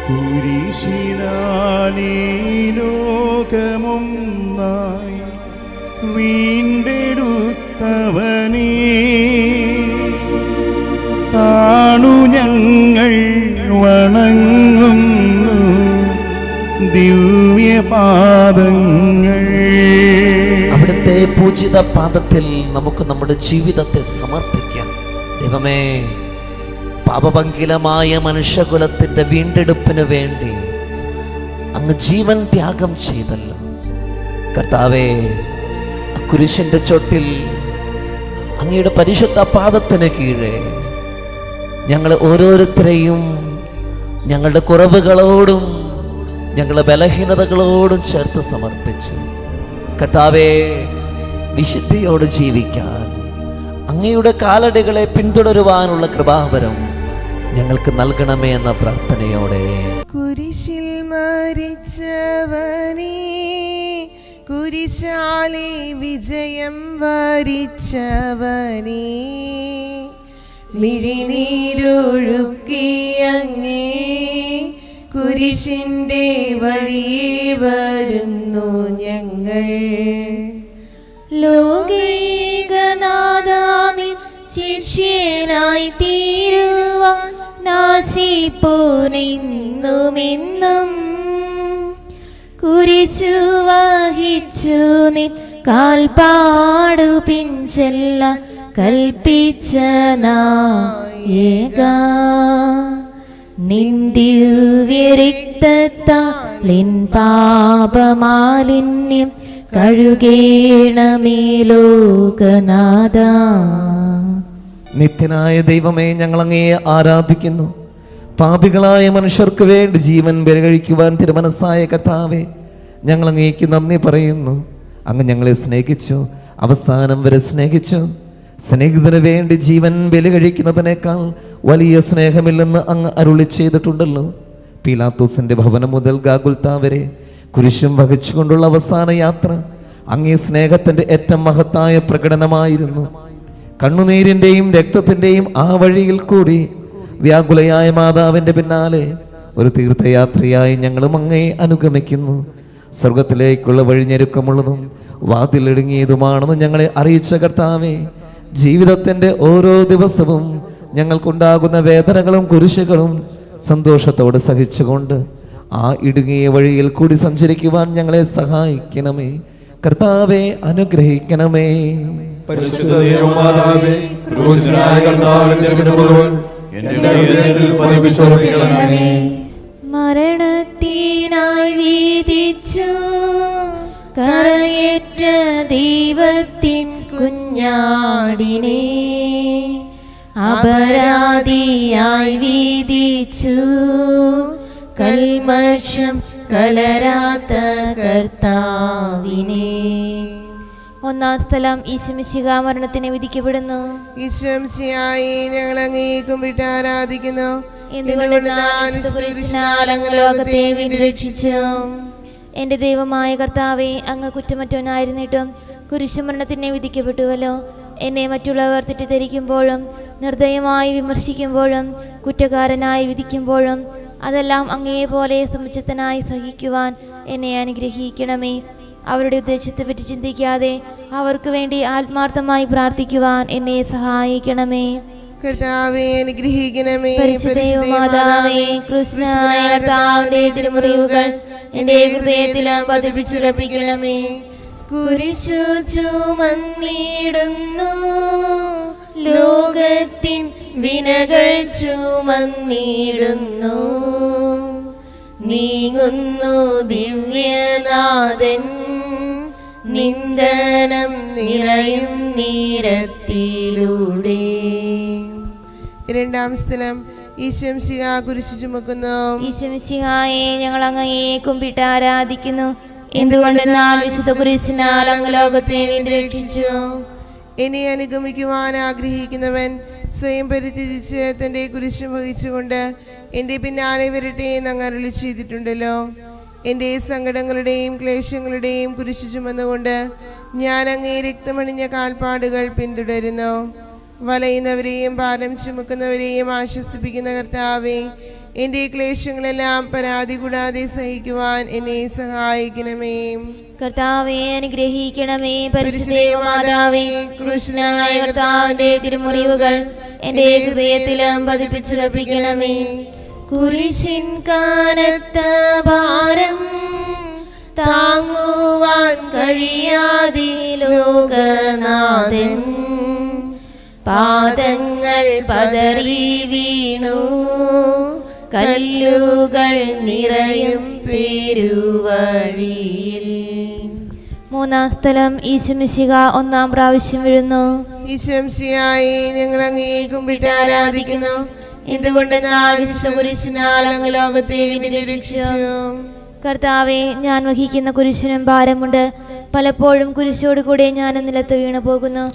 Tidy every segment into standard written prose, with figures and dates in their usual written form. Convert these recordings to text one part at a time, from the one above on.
കുരിശിനാലീ ലോകമൊന്നായി വീണ്ടെടുത്തവനേ, താണു ഞങ്ങൾ വണങ്ങുന്നു ദിവ്യപാദങ്ങൾ. അവിടുത്തെ പൂജിത പാദത്തിൽ നമുക്ക് നമ്മുടെ ജീവിതത്തെ സമർപ്പിക്കാം. ദൈവമേ, പാപഭംഗിലമായ മനുഷ്യകുലത്തിന്റെ വീണ്ടെടുപ്പിന് വേണ്ടി അങ്ങ് ജീവൻ ത്യാഗം ചെയ്തല്ലോ കർത്താവേ. കുരിശിന്റെ ചോട്ടിൽ അങ്ങയുടെ പരിശുദ്ധ പാദത്തിന് കീഴെ ഞങ്ങൾ ഓരോരുത്തരെയും ഞങ്ങളുടെ കുറവുകളോടും ഞങ്ങളുടെ ബലഹീനതകളോടും ചേർത്ത് സമർപ്പിച്ചു കർത്താവേ. വിശുദ്ധിയോട് ജീവിക്കാൻ, അങ്ങയുടെ കാലടികളെ പിന്തുടരുവാനുള്ള കൃപാവരം ഞങ്ങൾക്ക് നൽകണമേ എന്ന പ്രാർത്ഥനയോടെ. കുരിശിൽ മരിച്ചവനേ, കുരിശാലെ വിജയം വരിച്ചവനേ, മിഴിനീരൊഴുക്കി അങ്ങേ കുരിശിൻ്റെ വഴിയെ വരുന്നു ഞങ്ങൾ. ലോകൈകനാഥാവിൻ ശിഷ്യനായി തീരുവാൻ നാശിപ്പോനെന്നുമെന്നും കുരിശു വഹിച്ചു നിൻ കാൽപ്പാടു പിൻചെല്ലാൻ കൽപ്പിച്ച നായക. നിൻ ദിവ്യരക്തത്താലിൻ പാപമാലിന്യം കഴുകേണമേ ലോകനാഥ. നിത്യനായ ദൈവമേ, ഞങ്ങൾ അങ്ങയെ ആരാധിക്കുന്നു. പാപികളായ മനുഷ്യർക്ക് വേണ്ടി ജീവൻ ബലികഴിക്കുവാൻ തിരുമനസ്സായ കർത്താവേ, ഞങ്ങൾ അങ്ങേക്ക് നന്ദി പറയുന്നു. അങ്ങ് ഞങ്ങളെ സ്നേഹിച്ചു, അവസാനം വരെ സ്നേഹിച്ചു. സ്നേഹിതന് വേണ്ടി ജീവൻ ബലികഴിക്കുന്നതിനേക്കാൾ വലിയ സ്നേഹമില്ലെന്ന് അങ്ങ് അരുളി ചെയ്തിട്ടുണ്ടല്ലോ. പീലാത്തോസിന്റെ ഭവനം മുതൽ ഗാഗുൽത്താ വരെ കുരിശും വഹിച്ചുകൊണ്ടുള്ള അവസാന യാത്ര അങ്ങേ സ്നേഹത്തിന്റെ ഏറ്റവും മഹത്തായ പ്രകടനമായിരുന്നു. കണ്ണുനീരിന്റെയും രക്തത്തിന്റെയും ആ വഴിയിൽ കൂടി വ്യാകുലയായ മാതാവിന്റെ പിന്നാലെ ഒരു തീർത്ഥയാത്രയായി ഞങ്ങളും അങ്ങയെ അനുഗമിക്കുന്നു. സ്വർഗത്തിലേക്കുള്ള വഴിഞ്ഞെരുക്കമുള്ളതും വാതിലിടുങ്ങിയതുമാണെന്ന് ഞങ്ങളെ അറിയിച്ച കർത്താവേ, ജീവിതത്തിന്റെ ഓരോ ദിവസവും ഞങ്ങൾക്കുണ്ടാകുന്ന വേദനകളും കുരിശുകളും സന്തോഷത്തോടെ സഹിച്ചുകൊണ്ട് ആ ഇടുങ്ങിയ വഴിയിൽ കൂടി സഞ്ചരിക്കുവാൻ ഞങ്ങളെ സഹായിക്കണമേ കർത്താവെ. അനുഗ്രഹിക്കണമേ. മരണത്തിനായി വീതിച്ചു കരയേറ്റ ദൈവത്തിൻ കുഞ്ഞാടിനെ അപരാധിയായി വീതിച്ചു കൽമഷം കലരാത്ത കർത്താവിനെ. ഒന്നാം സ്ഥലം ഈശോമിശിഹാ മരണത്തിന് വിധിക്കപ്പെടുന്നു. ഈശോമിശിഹായെ ഞങ്ങൾ അങ്ങേ കുമ്പിട്ട് ആരാധിക്കുന്നു. ലോകത്തെ രക്ഷിച്ചു. എൻ്റെ ദൈവമായ കർത്താവേ, അങ്ങ് കുറ്റമറ്റവനായിരുന്നിട്ടും കുരിശുമരണത്തിനെ വിധിക്കപ്പെട്ടുവല്ലോ. എന്നെ മറ്റുള്ളവർ തെറ്റിദ്ധരിക്കുമ്പോഴും നിർദ്ദയമായി വിമർശിക്കുമ്പോഴും കുറ്റക്കാരനായി വിധിക്കുമ്പോഴും അതെല്ലാം അങ്ങേപോലെ സമുചിതനായി സഹിക്കുവാൻ എന്നെ അനുഗ്രഹിക്കണമേ. അവരുടെ ഉദ്ദേശത്തെപ്പറ്റി ചിന്തിക്കാതെ അവർക്ക് വേണ്ടി ആത്മാർത്ഥമായി പ്രാർത്ഥിക്കുവാൻ എന്നെ സഹായിക്കണമേ. കർത്താവേ, അനുഗ്രഹിക്കണമേ. പരിശുദ്ധമാതാവേ, കൃഷ്ണനായ കർത്താവിന്റെ തിരുമുറിവുകൾ എൻ്റെ ഹൃദയത്തിലും പതിപ്പിച്ചുറപ്പിക്കണമേ. കുരിശു ചുമന്നിടുന്നു, ലോകത്തിൻ വിനകൾ ചുമന്നിടുന്നു. നീങ്ങുന്നു ദിവ്യനാഥൻ, നിന്ദനം നിറയും നീരത്തിലൂടെ. രണ്ടാം സ്ഥലം ഈശോമിശിഹാ കുരിശു ചുമക്കുന്നു. ഈശോമിശിഹായെ ഞങ്ങൾ അങ്ങയെ കുമ്പിട്ട് ആരാധിക്കുന്നു. എന്തുകൊണ്ടെന്നാൽ വിശുദ്ധ കുരിശിനാൽ അങ്ങ് ലോകത്തെ രക്ഷിച്ചു. എന്നെ അനുഗമിക്കുവാൻ ആഗ്രഹിക്കുന്നവൻ സ്വയം പരിത്യജിച്ച് തൻ്റെ കുരിശ് വഹിച്ചുകൊണ്ട് എൻ്റെ പിന്നാലെ വരട്ടെ എന്ന് അങ്ങ് അരുളി ചെയ്തിട്ടുണ്ടല്ലോ. എൻ്റെ സങ്കടങ്ങളുടെയും ക്ലേശങ്ങളുടെയും കുരിശു ചുമന്നുകൊണ്ട് ഞാൻ അങ്ങേ രക്തമണിഞ്ഞ കാൽപ്പാടുകൾ പിന്തുടരുന്നു. വലയുന്നവരെയും ഭാരം ചുമക്കുന്നവരെയും ആശ്വസിപ്പിക്കുന്ന കർത്താവേ, എൻ്റെ ക്ലേശങ്ങളെല്ലാം പരാതി കൂടാതെ സഹിക്കുവാൻ എന്നെ സഹായിക്കണമേ. കർത്താവെ അനുഗ്രഹിക്കണമേ. പരിശുദ്ധ മാതാവേ, ക്രൂശനായ കർത്താവിന്റെ തിരുമുറിവുകൾ എന്റെ ഹൃദയത്തിലും പതിപ്പിച്ചുറപ്പിക്കണമേ. കുരിശിൻ കാനത്ത ഭാരം താങ്ങുവാൻ കഴിയാതെ ലോകനാഥൻ പാദങ്ങൾ പതറി വീണു, കല്ലുകൾ നിറയും പെരുവഴിയിൽ. മൂന്നാം സ്ഥലം ഈശോമിശിഹ ഒന്നാം പ്രാവശ്യം വീഴുന്നു. ഈശോമിശിഹായെ ഞങ്ങൾ അങ്ങയെ കുമ്പിട്ട് ആരാധിക്കുന്നു. എന്തുകൊണ്ടെന്നാൽ വിശുദ്ധ കുരിശിനാൽ അങ്ങ് ലോകത്തെ രക്ഷിച്ചു. കർത്താവെ, ഞാൻ വഹിക്കുന്ന കുരിശിനും ഭാരമുണ്ട്. പലപ്പോഴും കുരിശോട് കൂടെ ഞാൻ നിലത്ത് വീണു പോകുന്നു.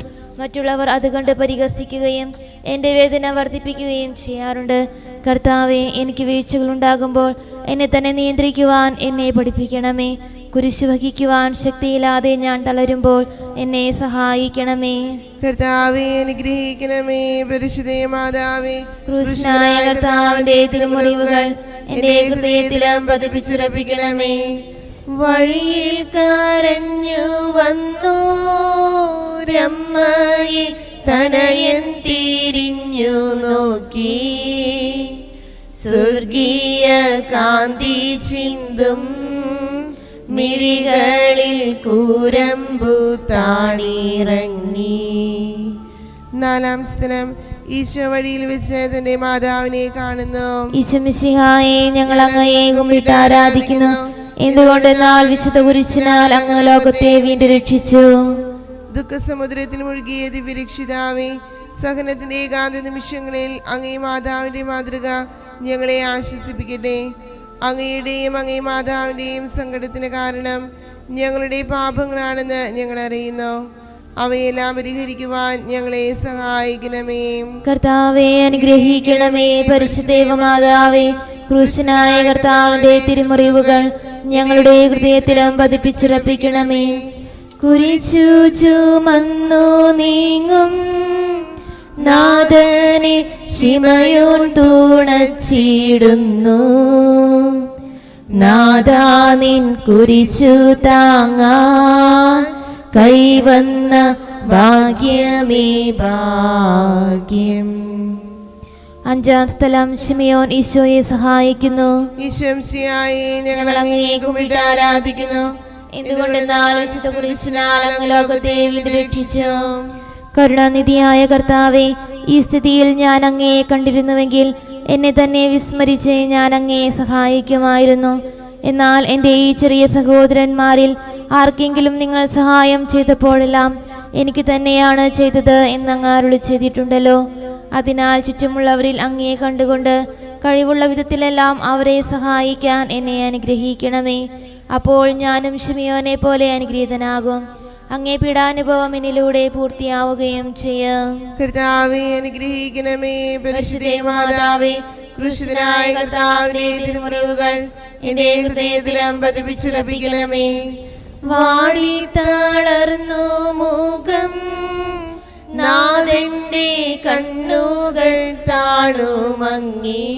മറ്റുള്ളവർ അത് കണ്ട് പരിഹസിക്കുകയും എൻ്റെ വേദന വർദ്ധിപ്പിക്കുകയും ചെയ്യാറുണ്ട്. കർത്താവെ, എനിക്ക് വീഴ്ചകളുണ്ടാകുമ്പോൾ എന്നെ തന്നെ നിയന്ത്രിക്കുവാൻ എന്നെ പഠിപ്പിക്കണമേ. കുരിശ് വഹിക്കുവാൻ ശക്തിയില്ലാതെ ഞാൻ തളരുമ്പോൾ എന്നെ സഹായിക്കണമേ. കർത്താവെ അനുഗ്രഹിക്കണമേ. പരിശുദ്ധ മാതാവേ, ക്രൂശനായ കർത്താവിന്റെ തിരുമുറിവുകൾ എന്റെ ഹൃദയത്തിലും പതിപ്പിച്ചുറപ്പിക്കണമേ. വഴിയിൽ കരഞ്ഞു വന്നു രമ്മയെ തനയൻ തിരിഞ്ഞു നോക്കി, സ്വർഗീയ കാന്തി ചിന്തും മിഴികളിൽ കൂരമ്പു താണിറങ്ങി. നാലാം സ്ഥലം ഈശോ വഴിയിൽ വെച്ച് തന്റെ മാതാവിനെ കാണുന്നു. ഈശോമിശിഹായെ ഞങ്ങൾ അങ്ങയെ കുമ്പിട്ട് ആരാധിക്കുന്നു. എന്തുകൊണ്ടെന്നാൽ വിശുദ്ധ കുരിശിനാൽ അങ്ങ് ലോകത്തെ വീണ്ടും രക്ഷിച്ചു. ദുഃഖസമുദ്രത്തിൽ മുഴുകിയ ദിവ്യരക്ഷിതാവേ, സഹനത്തിന്റെ ഏകാന്ത നിമിഷങ്ങളിൽ അങ്ങേ മാതാവിന്റെ മാതൃക ഞങ്ങളെ ആശ്വസിപ്പിക്കട്ടെ. അങ്ങയുടെയും അങ്ങേ മാതാവിന്റെയും സങ്കടത്തിന് കാരണം ഞങ്ങളുടെ പാപങ്ങളാണെന്ന് ഞങ്ങൾ അറിയുന്നു. അവയെല്ലാം പരിഹരിക്കുവാൻ ഞങ്ങളെ സഹായിക്കണമേ. കർത്താവെ അനുഗ്രഹിക്കണമേ. പരിശുദ്ധ മാതാവേ, ക്രൂശനായ കർത്താവിന്റെ തിരുമുറിവുകൾ ഞങ്ങളുടെ ഹൃദയത്തിലും പതിപ്പിച്ചുറപ്പിക്കണമേ. കുരിശു ചുമന്നു നീങ്ങും നാഥനെ ശിമയോൻ തുണച്ചിടുന്നു. നാഥാ നിൻ കുരിശു താങ്ങാൻ കൈവന്ന ഭാഗ്യമേ ഭാഗ്യം. അഞ്ചാം സ്ഥലം ശിമയോൻ ഈശോയെ സഹായിക്കുന്നു. ഈശോമിശിഹായെ ഞങ്ങൾ അങ്ങയെ കുമ്പിട്ട് ആരാധിക്കുന്നു. എന്തുകൊണ്ടെന്നാൽ വിശുദ്ധ കുരിശിനാൽ അങ്ങ് ലോകത്തെ വീണ്ടും രക്ഷിച്ചു. കരുണാനിധിയായ കർത്താവെ, ഈ സ്ഥിതിയിൽ ഞാൻ അങ്ങയെ കണ്ടിരുന്നുവെങ്കിൽ എന്നെ തന്നെ വിസ്മരിച്ച് ഞാൻ അങ്ങയെ സഹായിക്കുമായിരുന്നു. എന്നാൽ എൻ്റെ ഈ ചെറിയ സഹോദരന്മാരിൽ ആർക്കെങ്കിലും നിങ്ങൾ സഹായം ചെയ്തപ്പോഴെല്ലാം എനിക്ക് തന്നെയാണ് ചെയ്തത് എന്നങ്ങ് അരുളി ചെയ്തിട്ടുണ്ടല്ലോ. അതിനാൽ ചുറ്റുമുള്ളവരിൽ അങ്ങയെ കണ്ടുകൊണ്ട് കഴിവുള്ള വിധത്തിലെല്ലാം അവരെ സഹായിക്കാൻ എന്നെ അനുഗ്രഹിക്കണമേ. അപ്പോൾ ഞാനും ശിമയോനെ പോലെ അനുഗ്രഹീതനാകും. അങ്ങേ പീഡാനുഭവം എന്നിലൂടെ പൂർത്തിയാവുകയും ചെയ്യും. കർത്താവെ അനുഗ്രഹിക്കണമേ. പരിശുദ്ധ മാതാവേ, ക്രൂശിതനായ കർത്താവിന്റെ തിരുമുറിവുകൾ എന്റെ ഹൃദയത്തിലും പതിപ്പിച്ചുറപ്പിക്കണമേ. വാടി തളർന്നു മുഖം നാഥന്റെ കണ്ണുകൾ താണുമങ്ങി,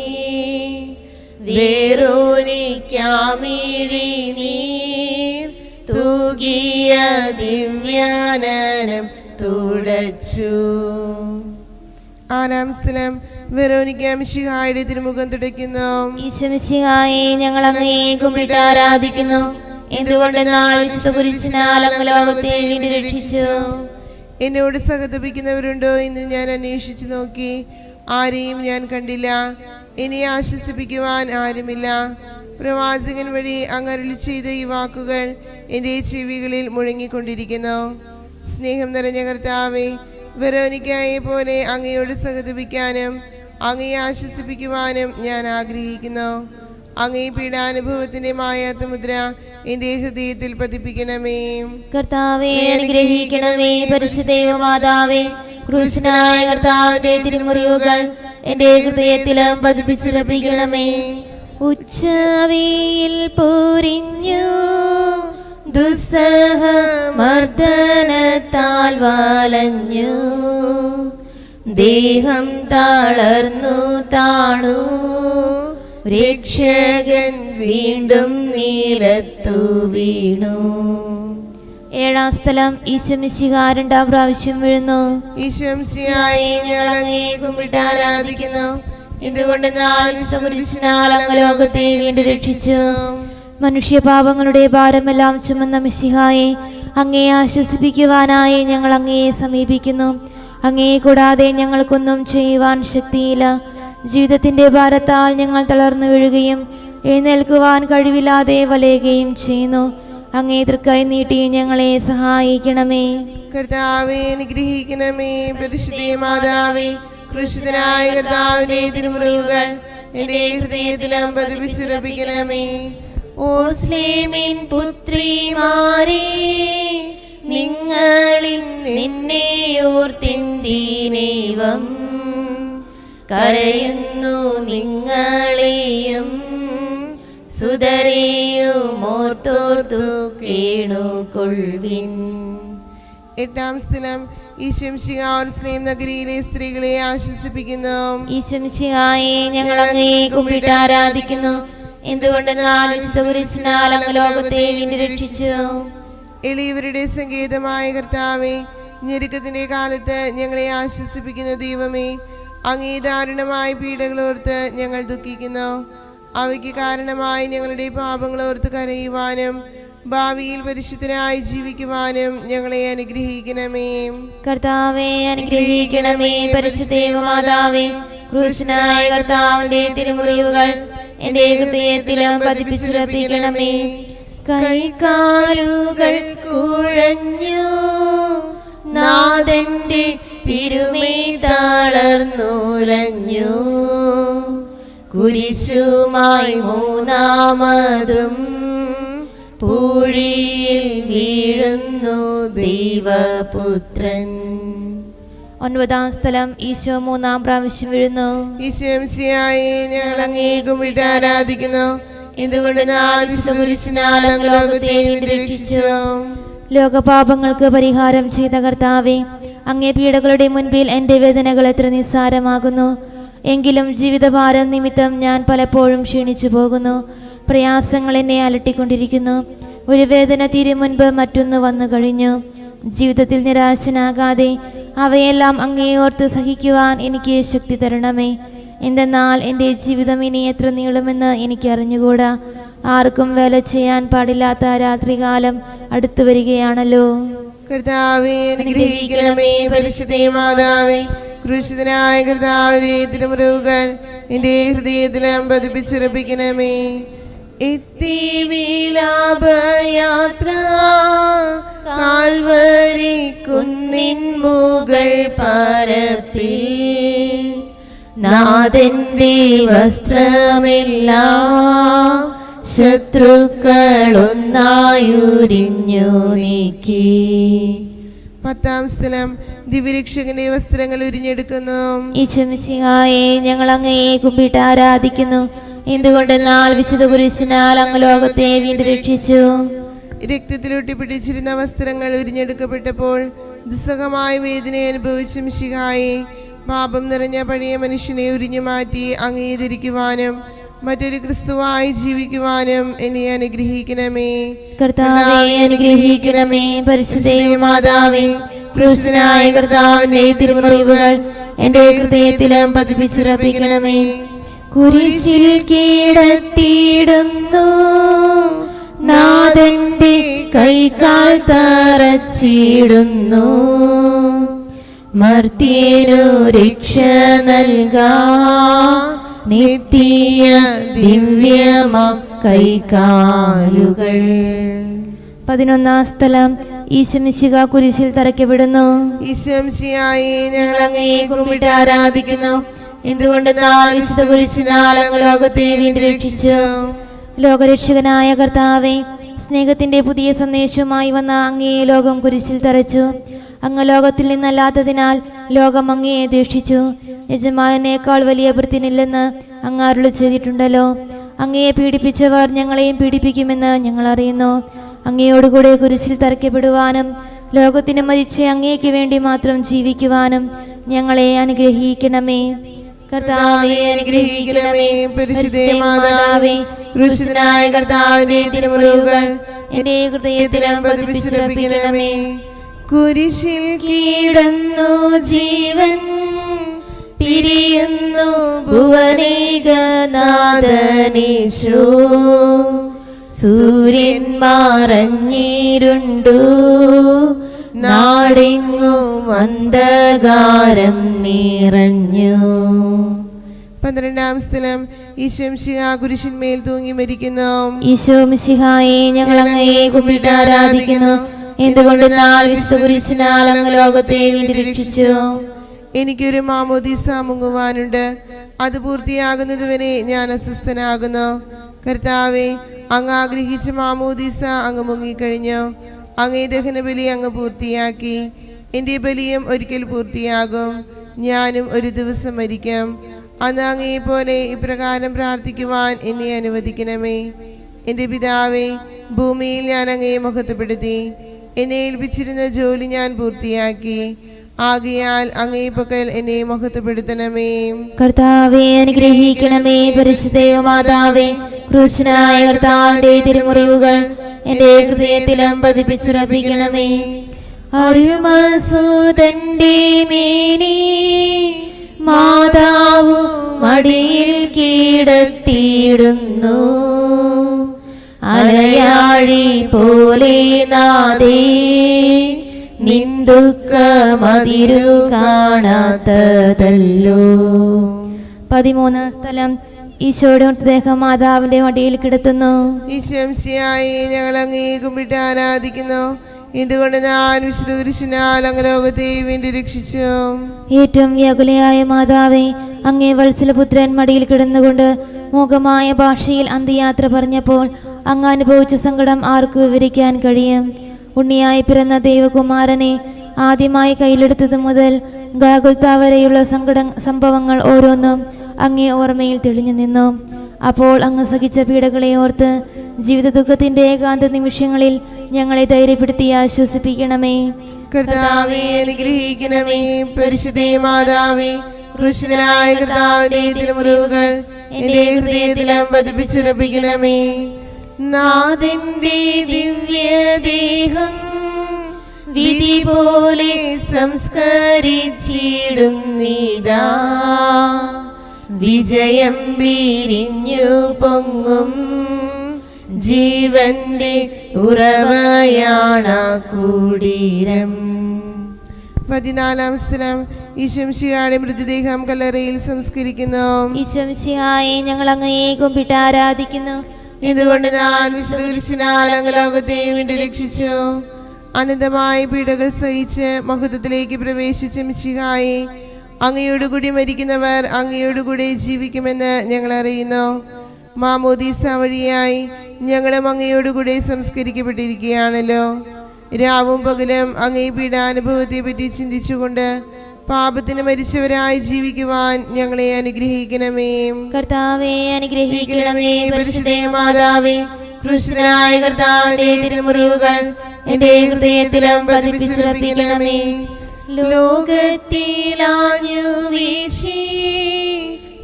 വേറോനിക്കാമിഴി നീർ തൂകിയ ദിവ്യാനനം തുടച്ചു. ആറാം സ്ഥലം വെറോനിക്ക മിശിഹായുടെ തിരുമുഖം തുടയ്ക്കുന്നു. ഈശോമിശിഹായെ ഞങ്ങൾ അങ്ങയെ കുമ്പിട്ട് ആരാധിക്കുന്നു. എന്തുകൊണ്ടെന്നാൽ വിശുദ്ധ കുരിശിനാൽ അങ്ങ് ലോകത്തെ വീണ്ടും രക്ഷിച്ചു. എന്നോട് സഹതപിക്കുന്നവരുണ്ടോ എന്ന് ഞാൻ അന്വേഷിച്ചു നോക്കി, ആരെയും ഞാൻ കണ്ടില്ല. എന്നെ ആശ്വസിപ്പിക്കുവാൻ ആരുമില്ല. പ്രവാചകൻ വഴി അങ്ങ് അരുളി ചെയ്ത ഈ വാക്കുകൾ എൻ്റെ ചെവികളിൽ മുഴങ്ങിക്കൊണ്ടിരിക്കുന്നു. സ്നേഹം നിറഞ്ഞ കർത്താവേ, വെറോനിക്കയെ പോലെ അങ്ങയോട് സഹതപിക്കാനും അങ്ങയെ ആശ്വസിപ്പിക്കുവാനും ഞാൻ ആഗ്രഹിക്കുന്നു. അങ്ങേ പീഡാനുഭവത്തിന്റെ മായാത്ത മുദ്ര എൻ്റെ ഹൃദയത്തിൽ പതിപ്പിക്കണമേ. കർത്താവെ അനുഗ്രഹിക്കണമേ. പരിശുദ്ധ മാതാവേ, ക്രൂശനായ കർത്താവിന്റെ തിരുമുറിവുകൾ എൻ്റെ ഹൃദയത്തിലും പതിപ്പിച്ചുറപ്പിക്കണമേ. ഉച്ചവെയിൽ പൊരിഞ്ഞു ദുസ്സഹ മർദ്ദനത്താൽ വലഞ്ഞു, ദേഹം തളർന്നു താണു രക്ഷകൻ വീണ്ടും നിലത്തു വീണു. ഏഴാം സ്ഥലം ഈശോ മിശിഹ രണ്ടാം പ്രാവശ്യം വീഴുന്നു. ഈശോ മിശിഹായെ ഞങ്ങൾ അങ്ങയെ കുമ്പിട്ട് ആരാധിക്കുന്നു. എന്തുകൊണ്ടെന്നാൽ കുരിശിനാൽ അങ്ങ് ലോകത്തെ വീണ്ടും രക്ഷിച്ചു. മനുഷ്യപാപങ്ങളുടെ ഭാരമെല്ലാം ചുമന്ന മിശിഹായെ, അങ്ങയെ ആശ്വസിപ്പിക്കുവാനായി ഞങ്ങൾ അങ്ങയെ സമീപിക്കുന്നു. അങ്ങയെ കൂടാതെ ഞങ്ങൾക്കൊന്നും ചെയ്യുവാൻ ശക്തിയില്ല. ജീവിതത്തിന്റെ ഭാരത്താൽ ഞങ്ങൾ തളർന്നു വീഴുകയും എഴുന്നേൽക്കുവാൻ കഴിവില്ലാതെ വലയുകയും ചെയ്യുന്നു. അങ്ങേ തൃക്കൈ നീട്ടി ഞങ്ങളെ സഹായിക്കണമേ. കർത്താവേ, അനുഗ്രഹിക്കണമേ. പരിശുദ്ധ മാതാവേ, ക്രൂശിതനായ കർത്താവിന്റെ തിരുമുറിവുകൾ എന്റെ ഹൃദയത്തിലും പതിപ്പിച്ചുറപ്പിക്കണമേ. ഓ സ്ലേമിൻ പുത്രിമാരേ, നിങ്ങളിൽ നിന്നെ ഓർത്തിന്ദീനേവം കരയുന്നു. നിങ്ങളെയും സുതരെയും ഓർത്തോർത്തു കേണുകൊള്ളുവിൻ. എട്ടാം സ്ഥലം ഈശോ മിശിഹ യെരൂശലേം നഗരിയിലെ സ്ത്രീകളെ ആശ്വസിപ്പിക്കുന്നു. ഈശോ മിശിഹായെ ഞങ്ങൾ അങ്ങയെ കുമ്പിട്ട് ആരാധിക്കുന്നു. എന്തുകൊണ്ടെന്നാൽ കുരിശിനാൽ അങ്ങ് ലോകത്തെ വീണ്ടും രക്ഷിച്ചു. എളിയവരുടെ സങ്കേതമായ കർത്താവേ, ഞെരുക്കത്തിന്റെ കാലത്ത് ഞങ്ങളെ ആശ്വസിപ്പിക്കുന്ന ദൈവമേ, അങ്ങേ ദാരുണമായ പീഡകളോർത്ത് ഞങ്ങൾ ദുഃഖിക്കുന്നു. അവയ്ക്ക് കാരണമായി ഞങ്ങളുടെ പാപങ്ങളോർത്ത് കരയുവാനും ഭാവിയിൽ പരിശുദ്ധരായി ജീവിക്കുവാനും ഞങ്ങളെ അനുഗ്രഹിക്കണമേ. കർത്താവേ, അനുഗ്രഹിക്കണമേ. പരിശുദ്ധ മാതാവേ, ക്രൂശനായ കർത്താവിന്റെ തിരുമുറിവുകൾ എന്റെ ഹൃദയത്തിലും പതിപ്പിച്ചുറപ്പിക്കണമേ. കൈകാലുകൾ കുഴഞ്ഞു, നാഥന്റെ തിരുമൈ തളർന്നുലഞ്ഞു. കുരിശുമായി മൂന്നാമതും പൂഴിയിൽ വീഴുന്നു ദൈവപുത്രൻ. ഒൻപതാം സ്ഥലം ഈശോ മൂന്നാം പ്രാവശ്യം വീഴുന്നു. ഈശോ മിശിഹായെ ഞങ്ങൾ അങ്ങയെ കുമ്പിട്ട് ആരാധിക്കുന്നു. എന്തുകൊണ്ടെന്നാൽ കുരിശിനാൽ അങ്ങ് ലോകത്തെ വീണ്ടും രക്ഷിച്ചു. ലോകപാപങ്ങൾക്ക് പരിഹാരം ചെയ്ത കർത്താവേ, അങ്ങേ പീഡകളുടെ മുൻപിൽ എൻ്റെ വേദനകൾ എത്ര നിസ്സാരമാകുന്നു. എങ്കിലും ജീവിതഭാരം നിമിത്തം ഞാൻ പലപ്പോഴും ക്ഷീണിച്ചു പോകുന്നു. പ്രയാസങ്ങൾ എന്നെ അലട്ടിക്കൊണ്ടിരിക്കുന്നു. ഒരു വേദന തീരും മുൻപ് മറ്റൊന്ന് വന്നു കഴിഞ്ഞു. ജീവിതത്തിൽ നിരാശനാകാതെ അവയെല്ലാം അങ്ങേ ഓർത്ത് സഹിക്കുവാൻ എനിക്ക് ശക്തി തരണമേ. എന്തെന്നാൽ എൻ്റെ ജീവിതം ഇനി എത്ര നീളുമെന്ന് എനിക്ക് അറിഞ്ഞുകൂടാ. ആർക്കും വേല ചെയ്യാൻ പാടില്ലാത്ത രാത്രികാലം അടുത്തു വരികയാണല്ലോ. കർത്താവേ, അനുഗ്രഹിക്കണമേ. പരിശുദ്ധ മാതാവേ, ക്രൂശിതനായ കർത്താവിന്റെ തിരുമുറിവുകൾ എന്റെ ഹൃദയത്തിലും പതിപ്പിച്ചുറപ്പിക്കണമേ. എത്തി വിലാപയാത്ര കാൽവരി കുന്നിൻ മുകൾ പരപ്പിൽ, നാഥന്റെ വസ്ത്രമെല്ലാം ശത്രുക്കളൊന്നായുരിഞ്ഞു നീക്കി. പത്താം സ്ഥലം ദിവ്യരക്ഷകന്റെ വസ്ത്രങ്ങൾ ഉരിഞ്ഞെടുക്കുന്നു. ഈശോ മിശിഹായെ ഞങ്ങൾ അങ്ങയെ കുമ്പിട്ട് ആരാധിക്കുന്നു. എന്തുകൊണ്ടെന്നാൽ വിശുദ്ധ കുരിശിനാൽ അങ്ങ് ലോകത്തെ വീണ്ടും രക്ഷിച്ചു. രക്തത്തിലൊട്ടി പിടിച്ചിരുന്ന വസ്ത്രങ്ങൾ ഉരിഞ്ഞെടുക്കപ്പെട്ടപ്പോൾ ദുസ്സഹമായ വേദന അനുഭവിച്ച മിശിഹായെ, പാപം നിറഞ്ഞ പഴയ മനുഷ്യനെ ഉരിഞ്ഞു മാറ്റി അങ്ങയെ ധരിക്കുവാനും മറ്റൊരു ക്രിസ്തുവായി ജീവിക്കുവാനും എന്നെ അനുഗ്രഹിക്കണമേ. കർത്താവേ, അനുഗ്രഹിക്കണമേ. പരിശുദ്ധ മാതാവേ, ക്രൂശനായ കർത്താവിന്റെ തിരുമുറിവുകൾ എന്റെ ഹൃദയത്തിലും പതിപ്പിച്ചുറപ്പിക്കണമേ. കുരിശിൽ കീഴത്തിയിടുന്നു, നാഥന്റെ കൈകാൽ തറച്ചിടുന്നു. മർത്യനു രക്ഷ നൽകാൻ നിത്യ ദിവ്യമാം കൈകാലുകൾ. 11-ാം സ്ഥലം ഈശോ മിശിഹ കുരിശിൽ തറയ്ക്കപ്പെടുന്നു. ഈശോ മിശിഹായെ ഞങ്ങൾ അങ്ങയെ കുമ്പിട്ട് ആരാധിക്കുന്നു. എന്തുകൊണ്ടെന്നാൽ വിശുദ്ധ കുരിശിനാൽ അങ്ങ് ലോകത്തെ വീണ്ടും രക്ഷിച്ചു. ലോകരക്ഷകനായ കർത്താവേ, സ്നേഹത്തിന്റെ പുതിയ സന്ദേശവുമായി വന്ന അങ്ങയെ ലോകം കുരിശിൽ തറച്ചു. അങ്ങ് ലോകത്തിൽ നിന്നല്ലാത്തതിനാൽ ലോകം അങ്ങയെ ദ്വേഷിച്ചു. യജമാനേക്കാൾ വലിയ ഭൃത്യനില്ലെന്ന് അങ്ങ് അരുളി ചെയ്തിട്ടുണ്ടല്ലോ. അങ്ങയെ പീഡിപ്പിച്ചവർ ഞങ്ങളെയും പീഡിപ്പിക്കുമെന്ന് ഞങ്ങൾ അറിയുന്നു. അങ്ങയോടുകൂടെ കുരിശിൽ തറയ്ക്കപ്പെടുവാനും ലോകത്തിന് മരിച്ച് അങ്ങേക്ക് വേണ്ടി മാത്രം ജീവിക്കുവാനും ഞങ്ങളെ അനുഗ്രഹിക്കണമേ. കർത്താവേ അനുഗ്രഹിക്കണമേ. പരിശുദ്ധ മാതാവേ, ക്രൂശിതനായ കർത്താവിന്റെ തിരുമുറിവുകൾ എന്റെ ഹൃദയത്തിലും പതിപ്പിച്ചുറപ്പിക്കണമേ. കുരിശിൽ കീടന്നു ജീവൻ പിരിയുന്നു ഭുവനേകനാഥനീശോ. സൂര്യൻ മറഞ്ഞിരുണ്ടു, നാടെങ്ങും അന്ധകാരം നിറഞ്ഞു. 12-ാം സ്ഥലം ഈശോ മിശിഹാ കുരിശിന്മേൽ തൂങ്ങി മരിക്കുന്നു. ഈശോ മിശിഹായെ ഞങ്ങൾ അങ്ങയെ കുമ്പിട്ട് ആരാധിക്കുന്നു. എന്തുകൊണ്ടെന്നാൽ വിശുദ്ധ കുരിശിനാൽ അങ്ങ് ലോകത്തെ വീണ്ടും രക്ഷിച്ചു. എനിക്കൊരു മാമോദീസ മുങ്ങുവാനുണ്ട്, അത് പൂർത്തിയാകുന്നതുവരെ ഞാൻ അസ്വസ്ഥനാകുന്നു. കർത്താവെ, അങ്ങ് ആഗ്രഹിച്ച മാമോദീസ അങ്ങ് മുങ്ങിക്കഴിഞ്ഞു. അങ്ങേ ദഹനബലി അങ്ങ് പൂർത്തിയാക്കി. എൻ്റെ ബലിയും ഒരിക്കൽ പൂർത്തിയാകും. ഞാനും ഒരു ദിവസം മരിക്കും. അന്ന് അങ്ങയെ പോലെ ഇപ്രകാരം പ്രാർത്ഥിക്കുവാൻ എന്നെ അനുവദിക്കണമേ. എൻ്റെ പിതാവേ, ഭൂമിയിൽ ഞാൻ അങ്ങയെ മഹത്വപ്പെടുത്തി. എന്നെ ഏൽപ്പിച്ചിരുന്ന ജോലി ഞാൻ പൂർത്തിയാക്കി. ആകയാൽ അങ്ങേ പക്കൽ എന്നെ മഹത്വപ്പെടുത്തണമേ. കർത്താവേ അനുഗ്രഹിക്കണമേ. പരിശുദ്ധ മാതാവേ, ക്രൂശനായ കർത്താവിന്റെ തിരുമുറിവുകൾ എന്റെ ഹൃദയത്തിലും പതിപ്പിച്ചുറപ്പിക്കണമേ. അരുമസുതന്റെ മേനി മാതാവു മടിയിൽ കീടത്തിയിടുന്നു. അലയാഴി പോലെ നാദേ നിന്ദുഃഖമതിരു കാണാത്തതല്ലോ. 13-ാം സ്ഥലം ഈശോയുടെ മൃതദേഹം മാതാവിന്റെ മടിയിൽ കിടത്തുന്നു. ഈശംസിയായി ഞങ്ങൾ അങ്ങേ കുമ്പിട്ട് ആരാധിക്കുന്നു. എന്തുകൊണ്ട് ഞാൻ വിശുദ്ധ കുരിശിനാൽ അങ്ങ് ലോകത്തെ വീണ്ടും രക്ഷിച്ചു. ഏറ്റവും വ്യാകുലയായ മാതാവേ, അങ്ങേ വത്സലപുത്രൻ മടിയിൽ കിടന്നുകൊണ്ട് മൂകമായ ഭാഷയിൽ അന്ത്യയാത്ര പറഞ്ഞപ്പോൾ അങ്ങ് അനുഭവിച്ച സങ്കടം ആർക്ക് വിവരിക്കാൻ കഴിയും? ഉണ്ണിയായി പിറന്ന ദൈവകുമാരനെ ആദ്യമായി കയ്യിലെടുത്തത് മുതൽ ഗാഗുൽത്ത വരെയുള്ള സംഭവങ്ങൾ ഓരോന്നും അങ്ങേ ഓർമ്മയിൽ തെളിഞ്ഞു നിന്നു. അപ്പോൾ അങ്ങ് സഹിച്ച പീഡകളെ ഓർത്ത് ജീവിത ദുഃഖത്തിന്റെ ഏകാന്ത നിമിഷങ്ങളിൽ ഞങ്ങളെ ധൈര്യപ്പെടുത്തി ആശ്വസിപ്പിക്കണമേ. കർത്താവേ അനുഗ്രഹിക്കണമേ. പരിശുദ്ധ മാതാവേ, ക്രൂശിതനായ കർത്താവിന്റെ തിരുമുറിവുകൾ എന്റെ ഹൃദയത്തിലും പതിപ്പിച്ചുറപ്പിക്കണമേ. നാഥന്റെ ദിവ്യദേഹം വിധി പോലെ സംസ്കരിച്ചിടുന്നിതാ. വിജയം വിരിഞ്ഞു പൊങ്ങും ജീവന്റെ ഉറവയാണ കുടീരം. 14-ാം സ്ഥലം ഈശംശിഹായുടെ മൃതദേഹം കല്ലറയിൽ സംസ്കരിക്കുന്നു. ഈശംശിഹായെ ഞങ്ങൾ അങ്ങയെ കുമ്പിട്ട് ആരാധിക്കുന്നു. ഇതുകൊണ്ട് ഞാൻ വിശുദ്ധ കുരിശിനാൽ അങ്ങ് ലോകത്തെ വീണ്ടും രക്ഷിച്ചു. അനന്തമായ പീഡകൾ സഹിച്ച് മഹത്വത്തിലേക്ക് പ്രവേശിച്ച മിശിഹായെ, അങ്ങയോടുകൂടി മരിക്കുന്നവർ അങ്ങയോടുകൂടി ജീവിക്കുമെന്ന് ഞങ്ങൾ അറിയുന്നു. മാമോദീസ വഴിയായി ഞങ്ങളും അങ്ങയോടുകൂടി സംസ്കരിക്കപ്പെട്ടിരിക്കുകയാണല്ലോ. രാവും പകലും അങ്ങേ പീഡാനുഭവത്തെ പറ്റി ചിന്തിച്ചുകൊണ്ട് പാപത്തിന് മരിച്ചവരായി ജീവിക്കുവാൻ ഞങ്ങളെ അനുഗ്രഹിക്കണമേ. കർത്താവേ അനുഗ്രഹിക്കണമേ. പരിശുദ്ധ മാതാവേ, ക്രൂശിതനായ കർത്താവിന്റെ തിരുമുറിവുകൾ എന്റെ ഹൃദയത്തിലും പതിപ്പിച്ചുറപ്പിക്കണമേ. ലോകത്തിലാഞ്ഞു വീശി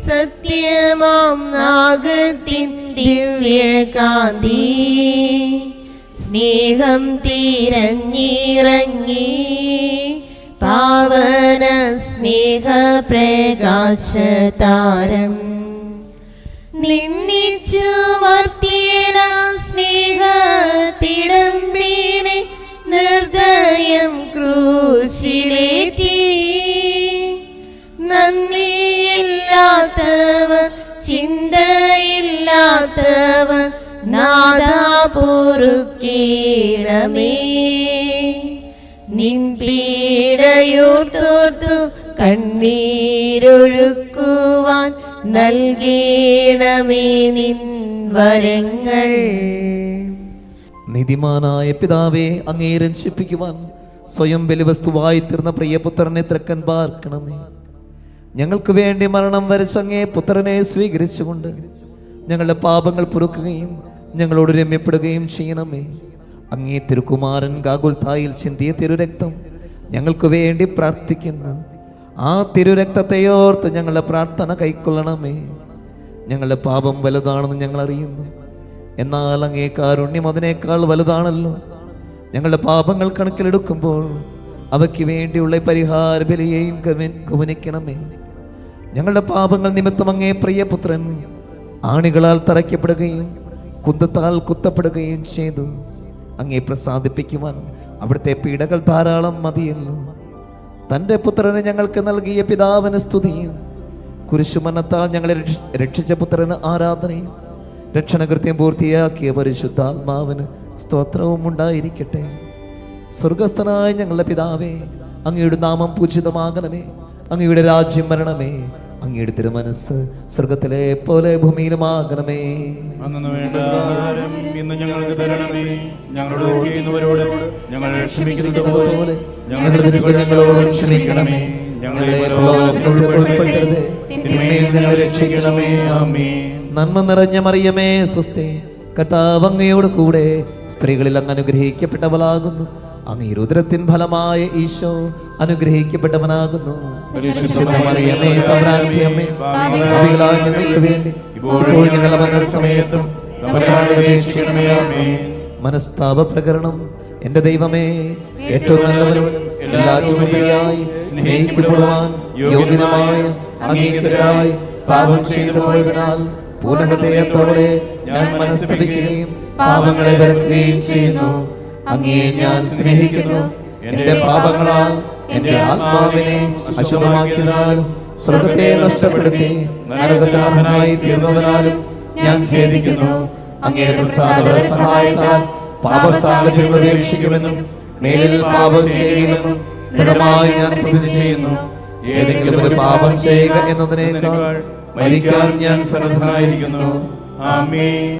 സത്യമാം നാഗത്തിൻ ദിവ്യകാന്തി സ്നേഹം തിരഞ്ഞിറങ്ങി പാവന സ്നേഹ പ്രകാശതാരം നിന്നിച്ചു മർത്യന സ്നേഹത്തിടമ്പിനെ നിർദ്ദയം ക്രൂശിലേറ്റി. നന്ദിയില്ലാത്തവർ ചിന്തയില്ലാത്തവർ നാഥാ പൊറുക്കേണമേ. നിൻ പീഡയോർത്തോർത്തു കണ്ണീരൊഴുക്കുവാൻ നൽകേണമേ നിൻ വരങ്ങൾ. നീതിമാനായ പിതാവേ, അങ്ങേ രക്ഷിപ്പിക്കുവാൻ സ്വയം ബലിവസ്തുവായി തീർന്ന പ്രിയപുത്രനെ തൃക്കൻ പാർക്കണമേ. ഞങ്ങൾക്ക് വേണ്ടി മരണം വരച്ച അങ്ങേ പുത്രനെ സ്വീകരിച്ചുകൊണ്ട് ഞങ്ങളുടെ പാപങ്ങൾ പൊറുക്കുകയും ഞങ്ങളോട് രമ്യപ്പെടുകയും ചെയ്യണമേ. അങ്ങേ തിരുക്കുമാരൻ ഗാഗുൽത്തായിൽ ചിന്തിയ തിരുരക്തം ഞങ്ങൾക്ക് വേണ്ടി പ്രാർത്ഥിക്കുന്നു. ആ തിരുരക്തത്തെയോർത്ത് ഞങ്ങളുടെ പ്രാർത്ഥന കൈക്കൊള്ളണമേ. ഞങ്ങളുടെ പാപം വലുതാണെന്ന് ഞങ്ങൾ അറിയുന്നു, എന്നാൽ അങ്ങേ കാരുണ്യം അതിനേക്കാൾ വലുതാണല്ലോ. ഞങ്ങളുടെ പാപങ്ങൾ കണക്കിലെടുക്കുമ്പോൾ അവയ്ക്ക് വേണ്ടിയുള്ള പരിഹാര ബലിയെയും ഗമനിക്കണമേ. ഞങ്ങളുടെ പാപങ്ങൾ നിമിത്തം അങ്ങേ പ്രിയപുത്രൻ ആണികളാൽ തറയ്ക്കപ്പെടുകയും കുന്തത്താൽ കുത്തപ്പെടുകയും ചെയ്തു. അങ്ങേ പ്രസാദിപ്പിക്കുവാൻ അവിടുത്തെ പീഡകൾ ധാരാളം മതിയല്ലോ. തൻ്റെ പുത്രനെ ഞങ്ങൾക്ക് നൽകിയ പിതാവിന് സ്തുതിയും കുരിശുമരണത്താൽ ഞങ്ങളെ രക്ഷിച്ച പുത്രന് ആരാധനയും രക്ഷണകൃത്യം പൂർത്തിയാക്കിയ പരിശുദ്ധാത്മാവിന് സ്തോത്രവും ഉണ്ടായിരിക്കട്ടെ. സ്വർഗസ്ഥനായ ഞങ്ങളുടെ പിതാവേ, അങ്ങയുടെ നാമം പൂജിതമാകണമേ. അങ്ങയുടെ രാജ്യം വരണമേ. അങ്ങയുടെ തിരുമനസ് സ്വർഗത്തിലെ പോലെ ഭൂമിയിലുമാകണമേ. അന്നു വേണ്ട ആഹാരം ഇന്ന് ഞങ്ങൾക്ക് തരണമേ. ഞങ്ങളോട് ചെയ്യുന്നവരോട് ഞങ്ങൾ ക്ഷമിക്കുന്നത് പോലെ ഞങ്ങളുടെ തെറ്റുകൾ ഞങ്ങളോട് ക്ഷമിക്കണമേ. ഞങ്ങളെ പ്രലോഭനത്തിൽ ഉൾപ്പെടുത്തരുതേ, തിന്മയിൽ നിന്ന് ഞങ്ങളെ രക്ഷിക്കണമേ. ആമേൻ. നന്മ നിറഞ്ഞ മറിയമേ, സ്വസ്തി, കർത്താവ് അങ്ങയോട് കൂടെ സ്ത്രീകളിൽ അങ്ങ് അനുഗ്രഹിക്കപ്പെട്ടവളാകുന്നു. അങ്ങയുടെ ഉദരത്തിൻ ഫലമായ ഈശോ അനുഗ്രഹിക്കപ്പെട്ടവനാകുന്നു. മറിയമേ, തമ്പുരാന്റെ അമ്മേ, പാപികളായ ഞങ്ങൾക്ക് വേണ്ടി ഇപ്പോൾ ഞങ്ങളുടെ മരണസമയത്തും തമ്പുരാനോട് അപേക്ഷിക്കണമേ. ആമേൻ. മനസ്താപ പ്രകരണം. എൻ്റെ ദൈവമേ, ഏറ്റവും നല്ലവനും എല്ലാറ്റിനും ഉപരിയായി സ്നേഹിക്കപ്പെടുവാൻ യോഗ്യനുമായ അങ്ങേക്കെതിരായി പാപം ചെയ്തു പോയതിനാൽ പൂർണ്ണഹൃദയത്തോടെ ഞാൻ മനസ്തപിക്കുകയും പാപങ്ങളെ വെറുക്കുകയും ചെയ്യുന്നു. അങ്ങയെ ഞാൻ സ്നേഹിക്കുന്നു. എന്റെ പാപങ്ങളാൽ എന്റെ ആത്മാവിനെ അശുദ്ധമാക്കിയതിനാലും സ്വർഗത്തെ നഷ്ടപ്പെടുത്തി നരകത്തിനായി തീർന്നതിനാലും ഞാൻ ഖേദിക്കുന്നു. അങ്ങയുടെ പ്രസാദ സഹായത്താൽ പാപസാഹചര്യം ഉപേക്ഷിക്കുമെന്നും മേലിൽ പാപം ചെയ്യുമെന്നും ദൃഢമായി ഞാൻ പ്രതിജ്ഞ ചെയ്യുന്നു. ഏതെങ്കിലും ഒരു പാപം ചെയ്യുക എന്നതിനേക്കാൾ മരിക്കാൻ ഞാൻ സന്നദ്ധനായിരിക്കുന്നു. ആമേൻ.